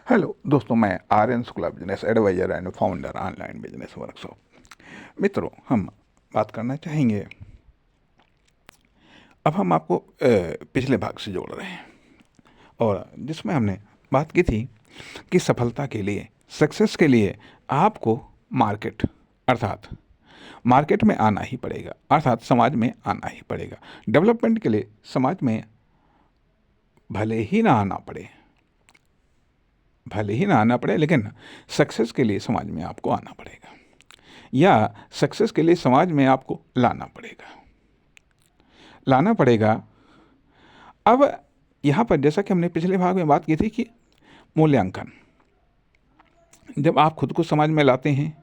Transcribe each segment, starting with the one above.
Hello दोस्तों, मैं Aryan Shukla, business adviser and founder online business workshop. मित्रों, हम बात करना चाहेंगे। अब हम आपको पिछले भाग से जोड़ रहे हैं और जिसमें हमने बात की थी कि सफलता के लिए, सक्सेस के लिए आपको मार्केट अर्थात मार्केट में आना ही पड़ेगा, अर्थात समाज में आना ही पड़ेगा। डेवलपमेंट के लिए समाज में भले ही ना आना पड़े, लेकिन सक्सेस के लिए समाज में आपको आना पड़ेगा, या सक्सेस के लिए समाज में आपको लाना पड़ेगा। अब यहाँ पर जैसा कि हमने पिछले भाग में बात की थी कि मूल्यांकन, जब आप खुद को समाज में लाते हैं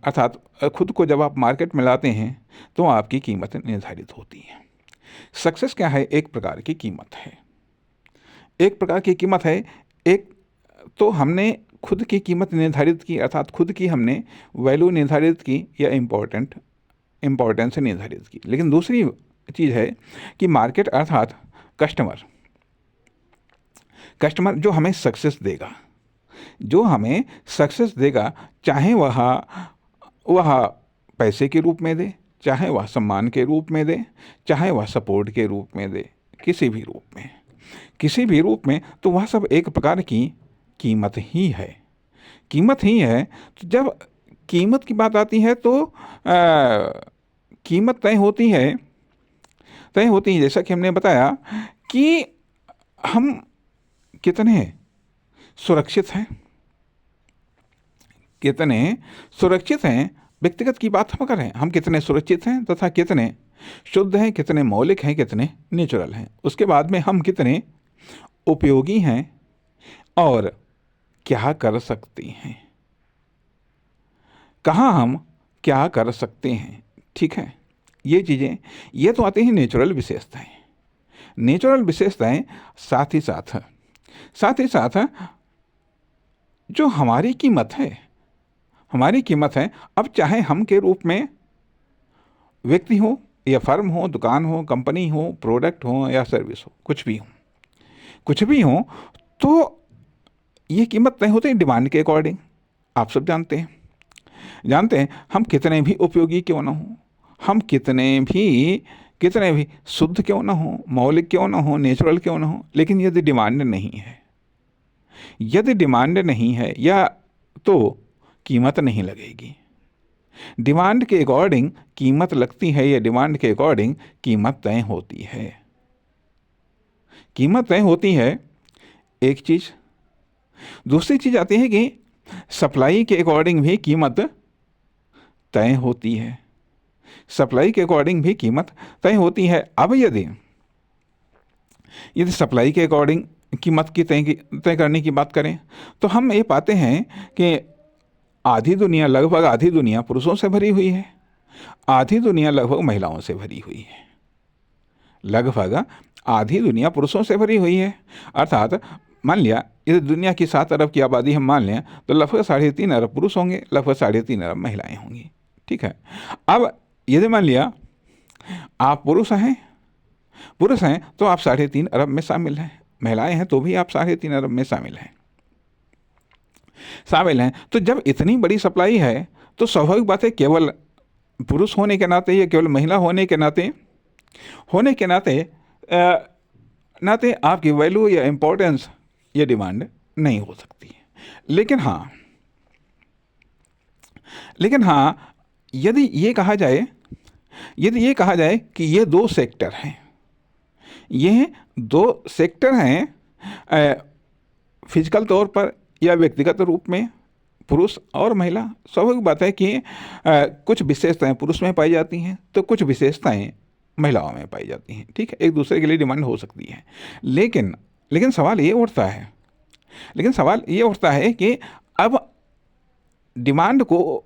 अर्थात खुद को जब आप मार्केट में लाते हैं तो आपकी कीमत निर्धारित होती है। सक्सेस क्या है? एक प्रकार की कीमत है। एक तो हमने खुद की कीमत निर्धारित की, अर्थात खुद की हमने वैल्यू निर्धारित की या इम्पोर्टेंस निर्धारित की। लेकिन दूसरी चीज़ है कि मार्केट अर्थात कस्टमर जो हमें सक्सेस देगा, चाहे वह पैसे के रूप में दे, चाहे वह सम्मान के रूप में दे, चाहे वह सपोर्ट के रूप में दे, किसी भी रूप में, तो वह सब एक प्रकार की कीमत ही है। तो जब कीमत की बात आती है तो कीमत तय होती है, जैसा कि हमने बताया कि हम कितने सुरक्षित हैं। व्यक्तिगत की बात हम करें, हम कितने सुरक्षित हैं तथा कितने शुद्ध हैं, कितने मौलिक हैं, कितने नेचुरल हैं। उसके बाद में हम कितने उपयोगी हैं और क्या कर सकते हैं, कहाँ हम क्या कर सकते हैं। ठीक है, ये चीज़ें, ये तो आती हैं नेचुरल विशेषताएं। साथ ही साथ जो हमारी कीमत है, अब चाहे हम के रूप में व्यक्ति हो या फर्म हो, दुकान हो, कंपनी हो, प्रोडक्ट हो या सर्विस हो, कुछ भी हो, तो ये कीमत तय होती है डिमांड के अकॉर्डिंग। आप सब जानते हैं हम कितने भी उपयोगी क्यों ना हो, हम कितने भी शुद्ध क्यों ना हो, मौलिक क्यों ना हो, नेचुरल क्यों ना हो, लेकिन यदि डिमांड नहीं है या तो कीमत नहीं लगेगी। डिमांड के अकॉर्डिंग कीमत लगती है या डिमांड के अकॉर्डिंग कीमत तय होती है। एक चीज़। दूसरी चीज़ आती है कि सप्लाई के अकॉर्डिंग भी कीमत तय होती है। अब यदि सप्लाई के अकॉर्डिंग कीमत की तय करने की बात करें तो हम ये पाते हैं कि लगभग आधी दुनिया पुरुषों से भरी हुई है, आधी दुनिया लगभग महिलाओं से भरी हुई है। अर्थात मान लिया यदि दुनिया की 7 अरब की आबादी हम मान लें तो लगभग 3.5 अरब पुरुष होंगे, लगभग 3.5 अरब महिलाएं होंगी। ठीक है, अब यदि मान लिया आप पुरुष हैं तो आप 3.5 अरब में शामिल हैं, महिलाएं हैं तो भी आप 3.5 अरब में शामिल हैं। तो जब इतनी बड़ी सप्लाई है तो स्वाभाविक बात है, केवल पुरुष होने के नाते या केवल महिला होने के नाते आपकी वैल्यू या इम्पोर्टेंस या डिमांड नहीं हो सकती है। लेकिन हाँ, यदि ये कहा जाए कि ये 2 सेक्टर हैं, फिजिकल तौर पर या व्यक्तिगत रूप में, पुरुष और महिला, स्वाभाविक बात है कि कुछ विशेषताएं पुरुष में पाई जाती हैं तो कुछ विशेषताएं महिलाओं में पाई जाती हैं। ठीक है, एक दूसरे के लिए डिमांड हो सकती है। लेकिन सवाल ये उठता है कि अब डिमांड को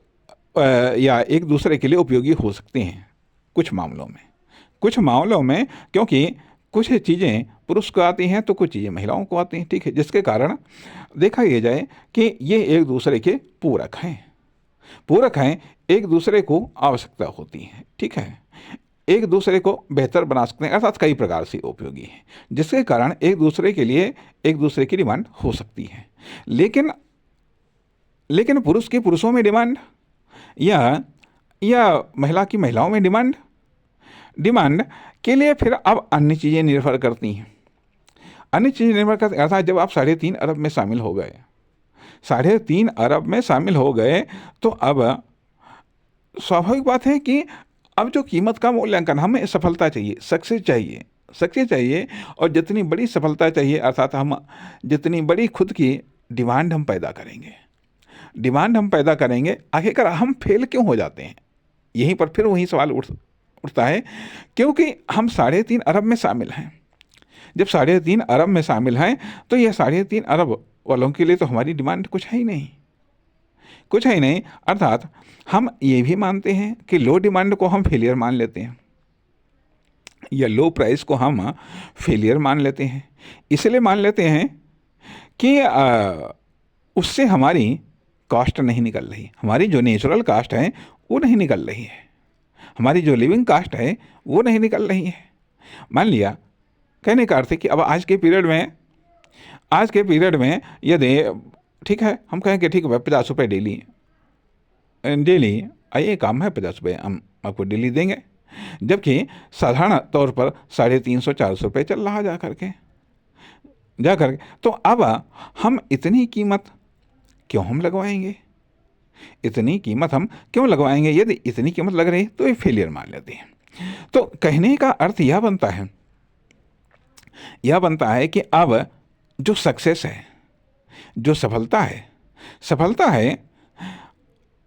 या एक दूसरे के लिए उपयोगी हो सकते हैं कुछ मामलों में, क्योंकि कुछ चीज़ें पुरुष को आती हैं तो कुछ चीज़ें महिलाओं को आती हैं। ठीक है, जिसके कारण देखा यह जाए कि ये एक दूसरे के पूरक हैं, एक दूसरे को आवश्यकता होती है। ठीक है, एक दूसरे को बेहतर बना सकते हैं, अर्थात कई प्रकार से उपयोगी हैं, जिसके कारण एक दूसरे के लिए एक दूसरे की डिमांड हो सकती है। लेकिन लेकिन पुरुष की पुरुषों में डिमांड या महिला की महिलाओं में डिमांड के लिए फिर अब अन्य चीज़ें निर्भर करती हैं। अन्य चीज़ें निर्भर करती, अर्थात जब आप 3.5 अरब में शामिल हो गए, 3.5 अरब में शामिल हो गए, तो अब स्वाभाविक बात है कि अब जो कीमत का मूल्यांकन, हमें सफलता चाहिए, सक्सेस चाहिए, और जितनी बड़ी सफलता चाहिए, अर्थात हम जितनी बड़ी खुद की डिमांड हम पैदा करेंगे, आखिरकार हम फेल क्यों हो जाते हैं? यहीं पर फिर वही सवाल उठता है, क्योंकि हम 3.5 अरब में शामिल हैं। जब 3.5 अरब में शामिल हैं, तो यह 3.5 अरब वालों के लिए तो हमारी डिमांड कुछ है ही नहीं। अर्थात हम ये भी मानते हैं कि लो डिमांड को हम फेलियर मान लेते हैं, या लो प्राइस को हम फेलियर मान लेते हैं। इसलिए मान लेते हैं कि उससे हमारी कॉस्ट नहीं निकल रही, हमारी जो नेचुरल कास्ट है वो नहीं निकल रही है, हमारी जो लिविंग कास्ट है वो नहीं निकल रही है। मान लिया, कहने का अर्थ है कि अब आज के पीरियड में यदि ठीक है, हम कहें कि ठीक है 50 रुपये डेली ये काम है, 50 रुपये हम आपको डेली देंगे, जबकि साधारण तौर पर 350-400 रुपये चल रहा जा करके। तो अब हम इतनी कीमत क्यों हम लगवाएंगे? यदि इतनी कीमत लग रही तो ये फेलियर मान लेते हैं। तो कहने का अर्थ यह बनता है कि अब जो सक्सेस है, जो सफलता है,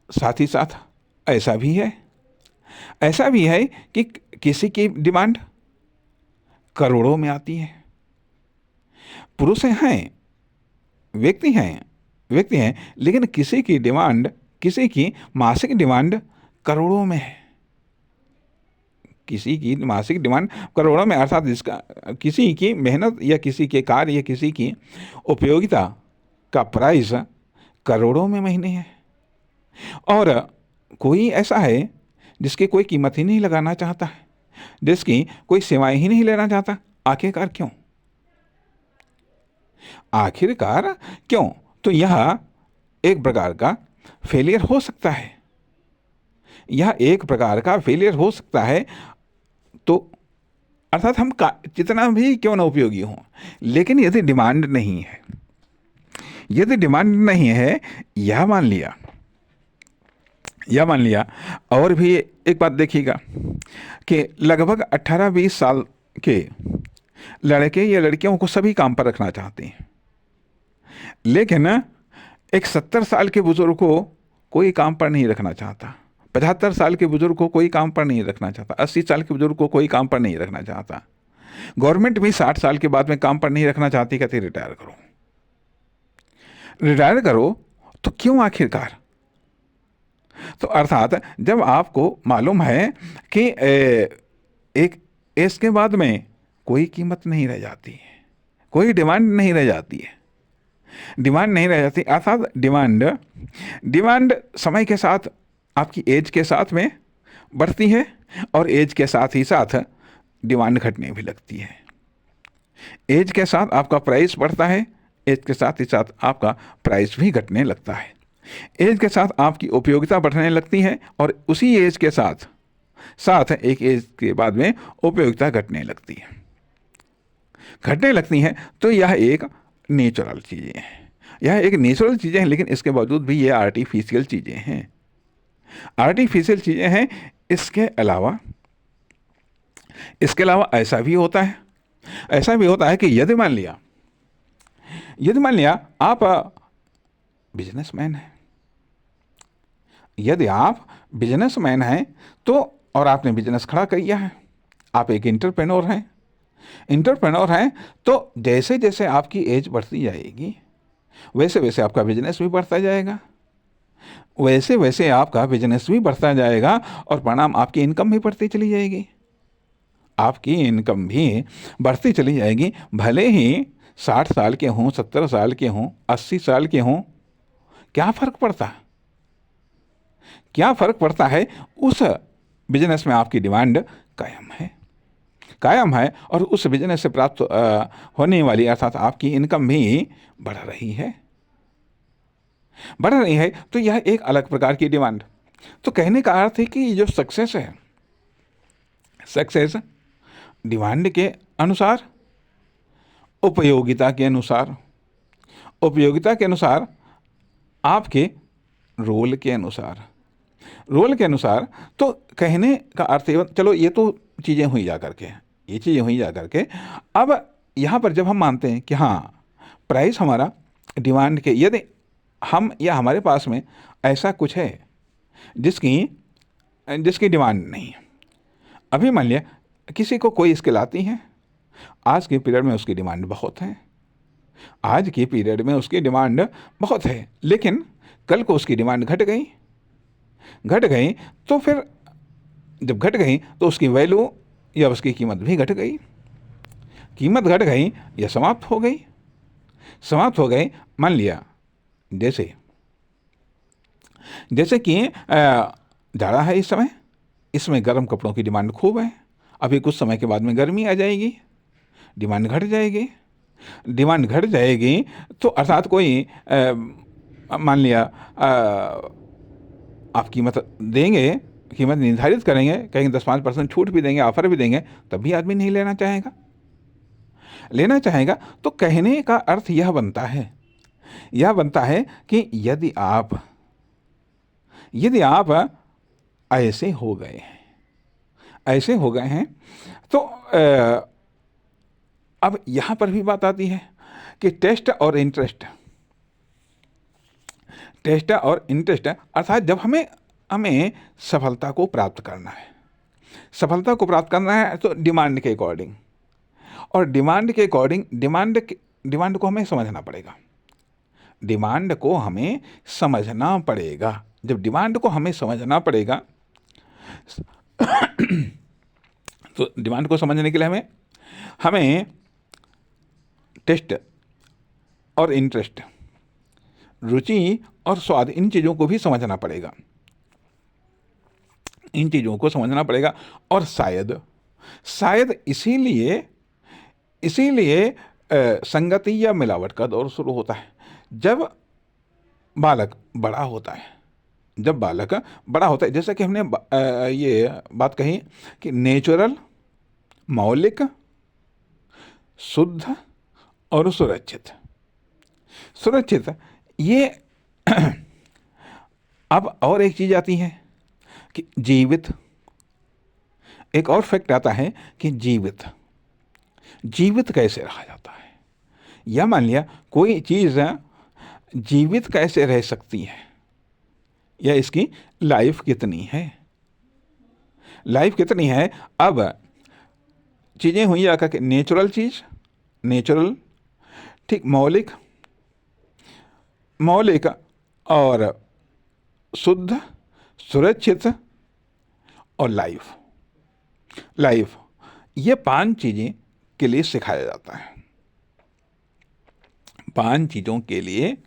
साथ ही साथ ऐसा भी है कि किसी की डिमांड करोड़ों में आती है। पुरुष हैं, व्यक्ति हैं, लेकिन किसी की मासिक डिमांड करोड़ों में है। अर्थात जिसका किसी की मेहनत या किसी के कार्य या किसी की उपयोगिता का प्राइस करोड़ों में महीने है, और कोई ऐसा है जिसकी कोई कीमत ही नहीं लगाना चाहता है, जिसकी कोई सेवाएं ही नहीं लेना चाहता। आखिरकार क्यों? तो यह एक प्रकार का फेलियर हो सकता है। तो अर्थात हम जितना भी क्यों ना उपयोगी हों, लेकिन यदि डिमांड नहीं है, यह मान लिया, और भी एक बात देखिएगा कि लगभग 18-20 साल के लड़के या लड़कियों को सभी काम पर रखना चाहते हैं, लेकिन एक 70 साल के बुजुर्ग को कोई काम पर नहीं रखना चाहता, 75 साल के बुजुर्ग को कोई काम पर नहीं रखना चाहता, 80 साल के बुजुर्ग को कोई काम पर नहीं रखना चाहता। गवर्नमेंट भी 60 साल के बाद में काम पर नहीं रखना चाहती, कहती रिटायर करो। तो क्यों आखिरकार? तो अर्थात जब आपको मालूम है कि एक एज के बाद में कोई कीमत नहीं रह जाती है, कोई डिमांड नहीं रह जाती, अर्थात डिमांड समय के साथ, आपकी एज के साथ में बढ़ती है, और एज के साथ ही साथ डिमांड घटने भी लगती है। एज के साथ आपका प्राइस बढ़ता है, एज के साथ ही साथ आपका प्राइस भी घटने लगता है। एज के साथ आपकी उपयोगिता बढ़ने लगती है, और उसी एज के साथ एक एज के बाद में उपयोगिता घटने लगती है। तो यह एक नेचुरल चीज़ें हैं, लेकिन इसके बावजूद भी ये आर्टिफिशियल चीज़ें हैं। इसके अलावा ऐसा भी होता है कि यदि मान लिया आप बिजनेसमैन हैं, तो और आपने बिजनेस खड़ा किया है, आप एक एंटरप्रेन्योर हैं, तो जैसे जैसे आपकी एज बढ़ती जाएगी, वैसे वैसे आपका बिजनेस भी बढ़ता जाएगा, और परिणाम आपकी इनकम भी बढ़ती चली जाएगी। भले ही 60 साल के हों, 70 साल के हों, 80 साल के हों, क्या फ़र्क पड़ता है? उस बिजनेस में आपकी डिमांड कायम है और उस बिजनेस से प्राप्त होने वाली अर्थात आपकी इनकम भी बढ़ रही है। तो यह एक अलग प्रकार की डिमांड। तो कहने का अर्थ है कि ये जो सक्सेस है, सक्सेस डिमांड के अनुसार, उपयोगिता के अनुसार, आपके रोल के अनुसार। तो कहने का अर्थ है, चलो ये तो चीज़ें हुई जा करके, अब यहाँ पर जब हम मानते हैं कि हाँ प्राइस हमारा डिमांड के, यदि हम या हमारे पास में ऐसा कुछ है जिसकी डिमांड नहीं है। अभी मान लिया किसी को कोई स्किल आती है, आज के पीरियड में उसकी डिमांड बहुत है, लेकिन कल को उसकी डिमांड घट गई, तो फिर जब घट गई तो उसकी वैल्यू या उसकी कीमत भी घट गई या समाप्त हो गई। मान लिया जैसे कि जाड़ा है इस समय, इसमें गर्म कपड़ों की डिमांड खूब है। अभी कुछ समय के बाद में गर्मी आ जाएगी, डिमांड घट जाएगी। तो अर्थात कोई मान लिया आप कीमत निर्धारित करेंगे, कहेंगे 10-5% छूट भी देंगे, ऑफर भी देंगे, तब भी आदमी नहीं लेना चाहेगा। तो कहने का अर्थ यह बनता है कि यदि आप ऐसे हो गए हैं तो अब यहाँ पर भी बात आती है कि टेस्ट और इंटरेस्ट अर्थात जब हमें सफलता को प्राप्त करना है तो डिमांड के अकॉर्डिंग, और डिमांड को हमें समझना पड़ेगा। जब डिमांड को हमें समझना पड़ेगा तो डिमांड को समझने के लिए हमें टेस्ट और इंटरेस्ट, रुचि और स्वाद, इन चीज़ों को भी समझना पड़ेगा। और शायद इसीलिए संगति या मिलावट का दौर शुरू होता है जब बालक बड़ा होता है। जैसा कि हमने ये बात कही कि नेचुरल, मौलिक, शुद्ध और सुरक्षित, ये अब और एक चीज़ आती है कि जीवित। एक और फैक्ट आता है कि जीवित कैसे रहा जाता है, या मान लिया कोई चीज़ जीवित कैसे रह सकती है, या इसकी लाइफ कितनी है। अब चीज़ें हुई आकर के नेचुरल, ठीक, मौलिक और शुद्ध, सुरक्षित और लाइफ, ये 5 चीज़ें के लिए सिखाया जाता है। 5 चीज़ों के लिए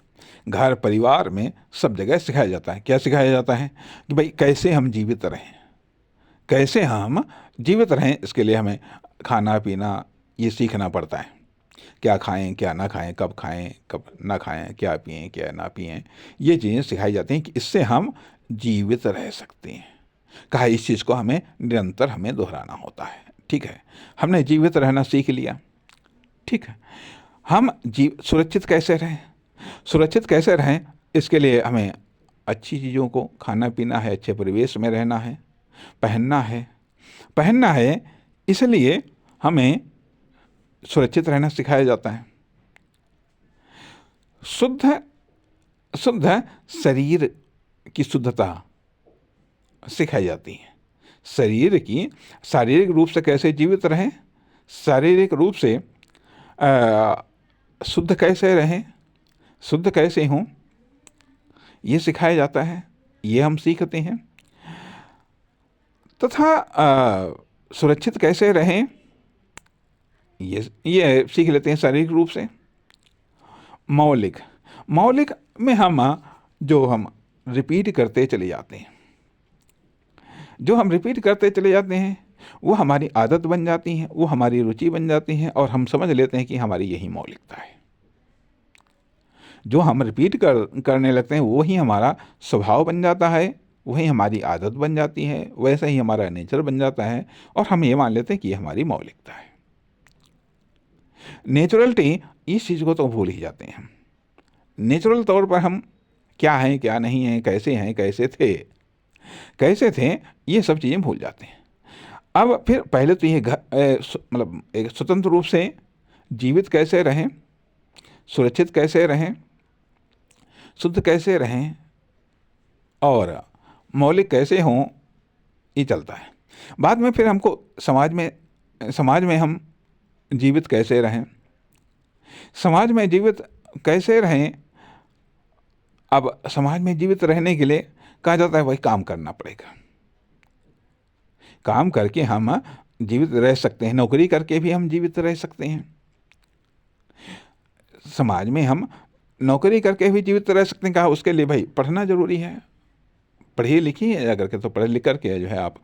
घर परिवार में सब जगह सिखाया जाता है। क्या सिखाया जाता है कि भाई कैसे हम जीवित रहें, इसके लिए हमें खाना पीना ये सीखना पड़ता है। क्या खाएं, क्या ना खाएं, कब खाएं, कब ना खाएं, क्या पिएं, क्या ना पिएं, ये चीज़ें सिखाई जाती हैं कि इससे हम जीवित रह सकते हैं। कहा इस चीज़ को हमें निरंतर दोहराना होता है। ठीक है, हमने जीवित रहना सीख लिया। ठीक है, हम सुरक्षित कैसे रहें, इसके लिए हमें अच्छी चीज़ों को खाना पीना है, अच्छे परिवेश में रहना है, पहनना है, इसलिए हमें सुरक्षित रहना सिखाया जाता है। शुद्ध शरीर की शुद्धता सिखाई जाती है। शारीरिक रूप से कैसे जीवित रहें, शारीरिक रूप से शुद्ध कैसे हों, ये सिखाया जाता है, ये हम सीखते हैं। तथा सुरक्षित कैसे रहें, ये सीख लेते हैं शारीरिक रूप से। मौलिक में हम रिपीट करते चले जाते हैं, वो हमारी आदत बन जाती हैं, वो हमारी रुचि बन जाती हैं और हम समझ लेते हैं कि हमारी यही मौलिकता है। जो हम रिपीट करने लगते हैं वही हमारा स्वभाव बन जाता है, वही हमारी आदत बन जाती है, वैसा ही हमारा नेचर बन जाता है और हम ये मान लेते हैं कि ये हमारी मौलिकता है। नेचुरलिटी, इस चीज़ को तो भूल ही जाते हैं हम। नेचुरल तौर पर हम क्या हैं, क्या नहीं हैं, कैसे थे, ये सब चीज़ें भूल जाते हैं। अब फिर पहले तो ये मतलब एक स्वतंत्र रूप से जीवित कैसे रहें, सुरक्षित कैसे रहें, शुद्ध कैसे रहें और मौलिक कैसे हों, ये चलता है। बाद में फिर हमको समाज में हम जीवित कैसे रहें, समाज में जीवित कैसे रहें। अब समाज में जीवित रहने के लिए कहा जाता है भाई काम करना पड़ेगा, काम करके हम जीवित रह सकते हैं, नौकरी करके भी हम जीवित रह सकते हैं। समाज में हम नौकरी करके भी जीवित रह सकते हैं। कहा उसके लिए भाई पढ़ना जरूरी है, पढ़िए लिखिए अगर के तो पढ़ लिख करके जो है आप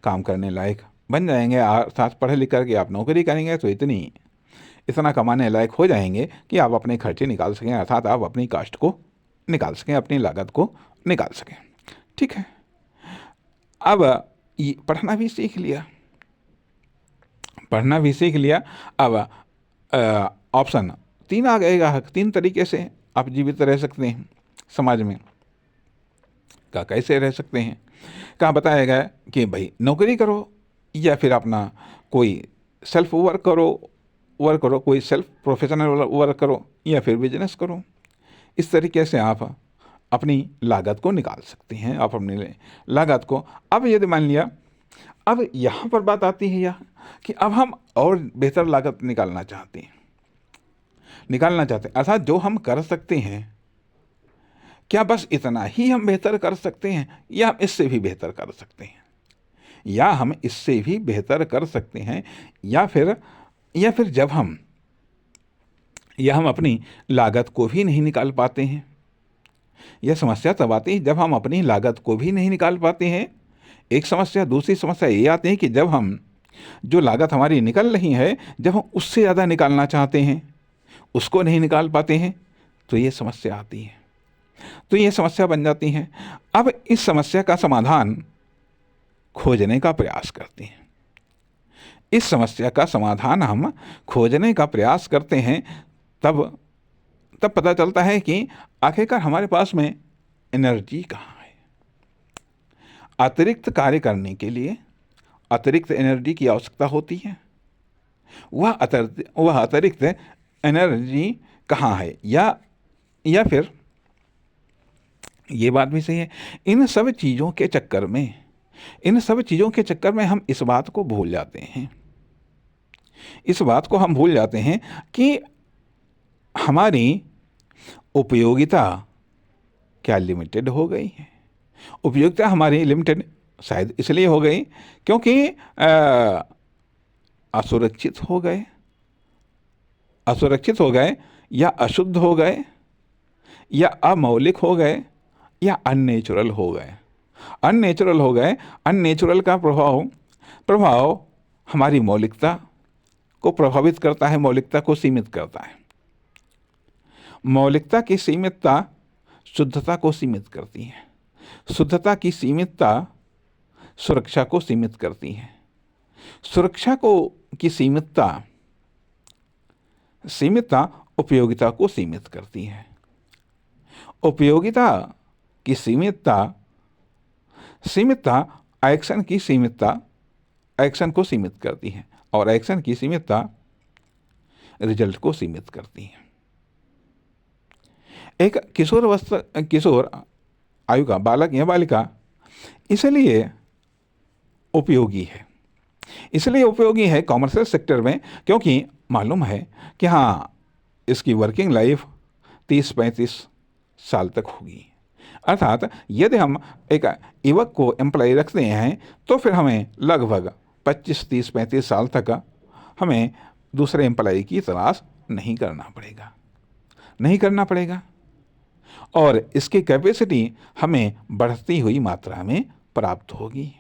काम करने लायक बन जाएंगे, अर्थात पढ़ लिख करके आप नौकरी करेंगे तो इतना कमाने लायक हो जाएंगे कि आप अपने खर्चे निकाल सकें, अर्थात आप अपनी कास्ट को निकाल सकें, अपनी लागत को निकाल सकें। ठीक है, अब ये पढ़ना भी सीख लिया, अब ऑप्शन 3 आ गएगा। 3 तरीके से आप जीवित रह सकते हैं समाज में। का कैसे रह सकते हैं, कहाँ बताया गया कि भाई नौकरी करो या फिर अपना कोई सेल्फ वर्क करो, कोई सेल्फ प्रोफेशनल वर्क करो या फिर बिजनेस करो। इस तरीके से आप अपनी लागत को निकाल सकते हैं, आप अपनी लागत को। अब यदि मान लिया, अब यहाँ पर बात आती है यह कि अब हम और बेहतर लागत निकालना चाहते हैं, अर्थात जो हम कर सकते हैं क्या बस इतना ही हम बेहतर कर सकते हैं या हम इससे भी बेहतर कर सकते हैं, या फिर जब हम अपनी लागत को भी नहीं निकाल पाते हैं। यह समस्या तब आती है जब हम अपनी लागत को भी नहीं निकाल पाते हैं, एक समस्या। दूसरी समस्या ये आती है कि जब हम जो लागत हमारी निकल रही है, जब हम उससे ज़्यादा निकालना चाहते हैं, उसको नहीं निकाल पाते हैं, तो ये समस्या आती है, तो ये समस्या बन जाती है। अब इस समस्या का समाधान खोजने का प्रयास करते हैं। इस समस्या का समाधान हम खोजने का प्रयास करते हैं, तब पता चलता है कि आखिरकार हमारे पास में एनर्जी कहाँ है। अतिरिक्त कार्य करने के लिए अतिरिक्त एनर्जी की आवश्यकता होती है। वह अतिरिक्त एनर्जी कहाँ है, या फिर ये बात भी सही है, इन सब चीज़ों के चक्कर में हम इस बात को भूल जाते हैं कि हमारी उपयोगिता क्या लिमिटेड हो गई है। उपयोगिता हमारी लिमिटेड शायद इसलिए हो गई क्योंकि असुरक्षित हो गए या अशुद्ध हो गए या अमौलिक हो गए या अननेचुरल हो गए। अननेचुरल का प्रभाव हमारी मौलिकता को प्रभावित करता है, मौलिकता को सीमित करता है। मौलिकता की सीमितता शुद्धता को सीमित करती है, शुद्धता की सीमितता सुरक्षा को सीमित करती है, सुरक्षा की सीमितता उपयोगिता को सीमित करती है, उपयोगिता की सीमितता एक्शन की सीमितता एक्शन को सीमित करती है और एक्शन की सीमितता रिजल्ट को सीमित करती है। एक किशोर आयु का बालक या बालिका इसलिए उपयोगी है कॉमर्शियल सेक्टर में, क्योंकि मालूम है कि हाँ इसकी वर्किंग लाइफ 30-35 साल तक होगी। अर्थात यदि हम एक युवक को एम्प्लॉय रखते हैं तो फिर हमें लगभग 25, 30, 35 साल तक हमें दूसरे एम्प्लॉय की तलाश नहीं करना पड़ेगा और इसकी कैपेसिटी हमें बढ़ती हुई मात्रा में प्राप्त होगी।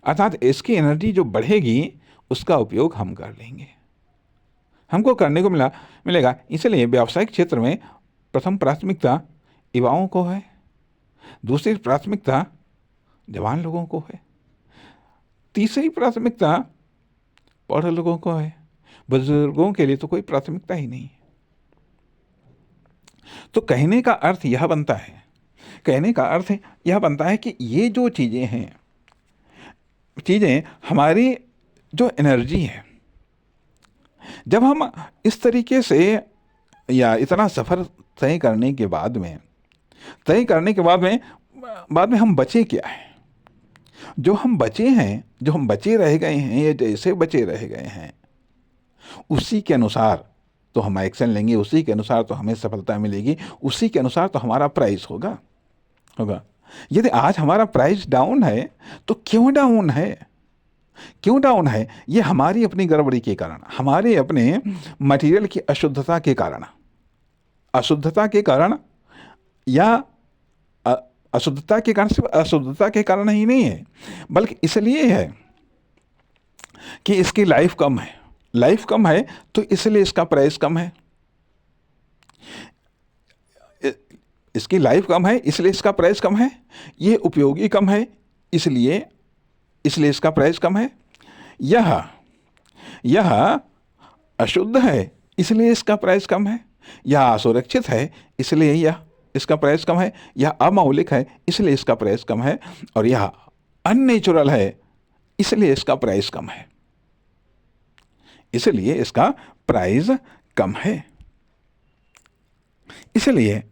अर्थात इसकी एनर्जी जो बढ़ेगी उसका उपयोग हम कर लेंगे, हमको करने को मिलेगा। इसलिए व्यावसायिक क्षेत्र में प्रथम प्राथमिकता युवाओं को है, दूसरी प्राथमिकता जवान लोगों को है, तीसरी प्राथमिकता बड़े लोगों को है, बुजुर्गों के लिए तो कोई प्राथमिकता ही नहीं है। तो कहने का अर्थ यह बनता है कि ये जो चीज़ें हमारी जो एनर्जी है, जब हम इस तरीके से या इतना सफ़र तय करने के बाद में हम बचे क्या हैं, जो हम बचे रह गए हैं या जैसे बचे रह गए हैं उसी के अनुसार तो हम एक्शन लेंगे, उसी के अनुसार तो हमें सफलता मिलेगी, उसी के अनुसार तो हमारा प्राइस होगा। यदि आज हमारा प्राइस डाउन है तो क्यों डाउन है? ये हमारी अपनी गड़बड़ी के कारण, हमारे अपने मटेरियल की अशुद्धता के कारण या अशुद्धता के कारण, सिर्फ अशुद्धता के कारण ही नहीं है, बल्कि इसलिए है कि इसकी लाइफ कम है तो इसलिए इसका प्राइस कम है। इसकी लाइफ कम है इसलिए इसका प्राइस कम है, ये उपयोगी कम है इसलिए इसका प्राइस कम है, यह अशुद्ध है इसलिए इसका प्राइस कम है, यह असुरक्षित है इसलिए इसका प्राइस कम है, यह अमौलिक है इसलिए इसका प्राइस कम है, और यह अननेचुरल है इसलिए इसका प्राइस कम है। इसलिए इसका प्राइस कम है। इसलिए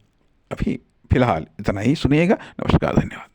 अभी फिलहाल इतना ही सुनिएगा। नमस्कार, धन्यवाद।